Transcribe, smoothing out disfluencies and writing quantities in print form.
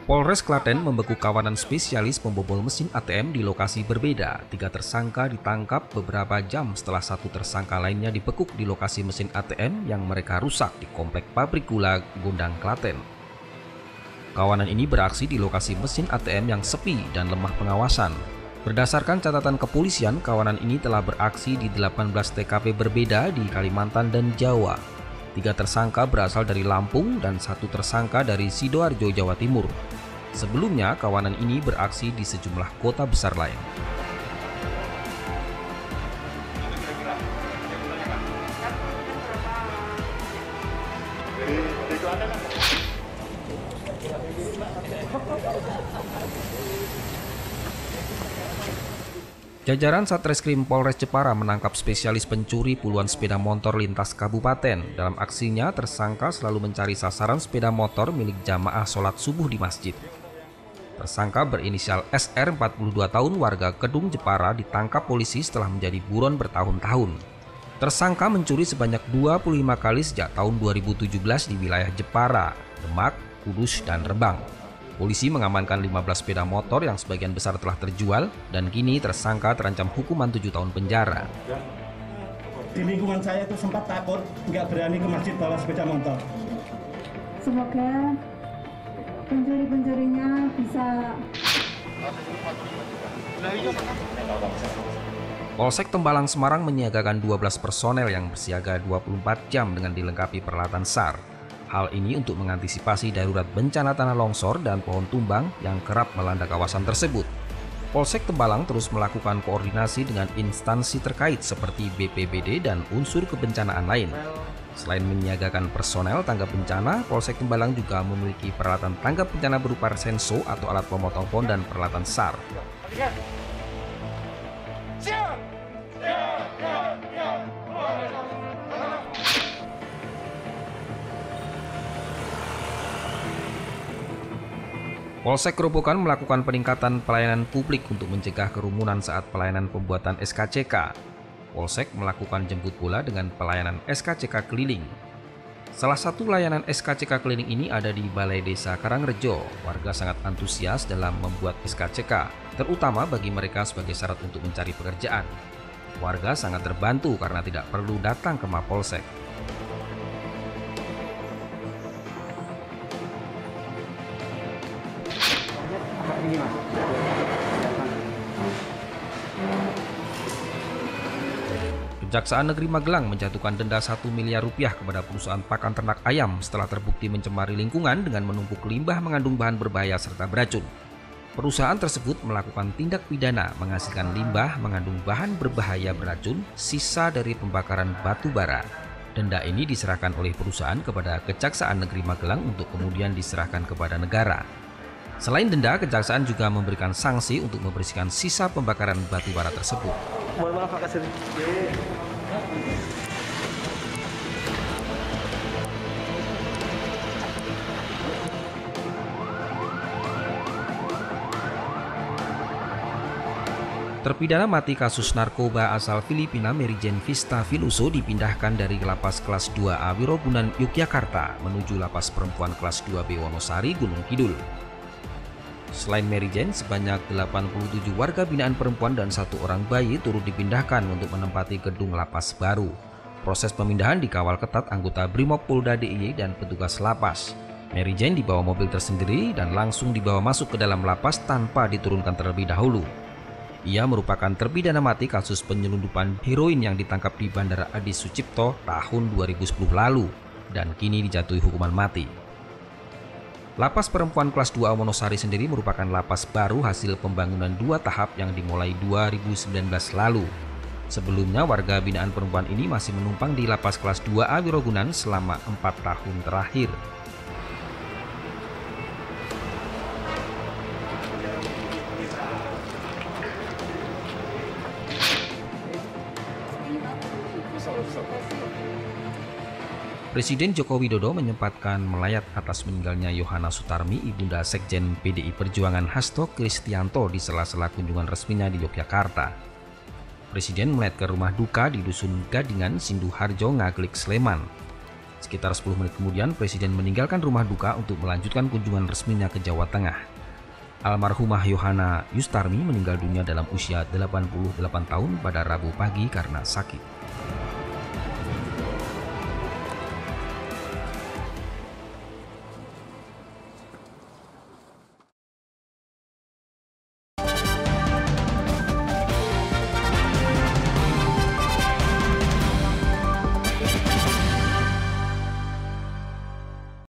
Polres Klaten membekuk kawanan spesialis pembobol mesin ATM di lokasi berbeda. 3 tersangka ditangkap beberapa jam setelah 1 tersangka lainnya dibekuk di lokasi mesin ATM yang mereka rusak di komplek pabrik gula Gondang, Klaten. Kawanan ini beraksi di lokasi mesin ATM yang sepi dan lemah pengawasan. Berdasarkan catatan kepolisian, kawanan ini telah beraksi di 18 TKP berbeda di Kalimantan dan Jawa. 3 tersangka berasal dari Lampung dan 1 tersangka dari Sidoarjo, Jawa Timur. Sebelumnya, kawanan ini beraksi di sejumlah kota besar lain. Jajaran Satreskrim Polres Jepara menangkap spesialis pencuri puluhan sepeda motor lintas kabupaten. Dalam aksinya, tersangka selalu mencari sasaran sepeda motor milik jamaah sholat subuh di masjid. Tersangka berinisial SR, 42 tahun, warga Kedung, Jepara, ditangkap polisi setelah menjadi buron bertahun-tahun. Tersangka mencuri sebanyak 25 kali sejak tahun 2017 di wilayah Jepara, Demak, Kudus, dan Rembang. Polisi mengamankan 15 sepeda motor yang sebagian besar telah terjual, dan kini tersangka terancam hukuman 7 tahun penjara. Di lingkungan saya itu sempat takut, nggak berani ke masjid bawa sepeda motor. Semoga pencuri-pencurinya bisa. Polsek Tembalang, Semarang menyiagakan 12 personel yang bersiaga 24 jam dengan dilengkapi peralatan SAR. Hal ini untuk mengantisipasi darurat bencana tanah longsor dan pohon tumbang yang kerap melanda kawasan tersebut. Polsek Tembalang terus melakukan koordinasi dengan instansi terkait seperti BPBD dan unsur kebencanaan lain. Selain menyiagakan personel tanggap bencana, Polsek Tembalang juga memiliki peralatan tanggap bencana berupa senso atau alat pemotong pohon dan peralatan SAR. Polsek Grobogan melakukan peningkatan pelayanan publik untuk mencegah kerumunan saat pelayanan pembuatan SKCK. Polsek melakukan jemput bola dengan pelayanan SKCK keliling. Salah satu layanan SKCK keliling ini ada di Balai Desa Karangrejo. Warga sangat antusias dalam membuat SKCK, terutama bagi mereka sebagai syarat untuk mencari pekerjaan. Warga sangat terbantu karena tidak perlu datang ke Mapolsek. Kejaksaan Negeri Magelang menjatuhkan denda 1 miliar rupiah kepada perusahaan pakan ternak ayam setelah terbukti mencemari lingkungan dengan menumpuk limbah mengandung bahan berbahaya serta beracun. Perusahaan tersebut melakukan tindak pidana menghasilkan limbah mengandung bahan berbahaya beracun sisa dari pembakaran batu bara. Denda ini diserahkan oleh perusahaan kepada Kejaksaan Negeri Magelang untuk kemudian diserahkan kepada negara. Selain denda, Kejaksaan juga memberikan sanksi untuk membersihkan sisa pembakaran batu bara tersebut. Mohon maaf, Pak Kasir. Terpidana mati kasus narkoba asal Filipina Mary Jane Vista Filuso dipindahkan dari lapas kelas 2A Wirogunan, Yogyakarta menuju lapas perempuan kelas 2B Wonosari, Gunung Kidul. Selain Mary Jane, sebanyak 87 warga binaan perempuan dan 1 orang bayi turut dipindahkan untuk menempati gedung lapas baru. Proses pemindahan dikawal ketat anggota Brimopolda DIY dan petugas lapas. Mary Jane dibawa mobil tersendiri dan langsung dibawa masuk ke dalam lapas tanpa diturunkan terlebih dahulu. Ia merupakan terpidana mati kasus penyelundupan heroin yang ditangkap di Bandara Adi Sucipto tahun 2010 lalu dan kini dijatuhi hukuman mati. Lapas perempuan kelas 2A Wonosari sendiri merupakan lapas baru hasil pembangunan 2 tahap yang dimulai 2019 lalu. Sebelumnya warga binaan perempuan ini masih menumpang di lapas kelas 2A Wirogunan selama 4 tahun terakhir. Presiden Joko Widodo menyempatkan melayat atas meninggalnya Yohana Sutarmi, ibunda Sekjen PDI Perjuangan Hasto Kristianto di sela-sela kunjungan resminya di Yogyakarta. Presiden melayat ke rumah duka di Dusun Gadingan, Sinduharjo, Ngaglik, Sleman. Sekitar 10 menit kemudian, Presiden meninggalkan rumah duka untuk melanjutkan kunjungan resminya ke Jawa Tengah. Almarhumah Yohana Yustarmi meninggal dunia dalam usia 88 tahun pada Rabu pagi karena sakit.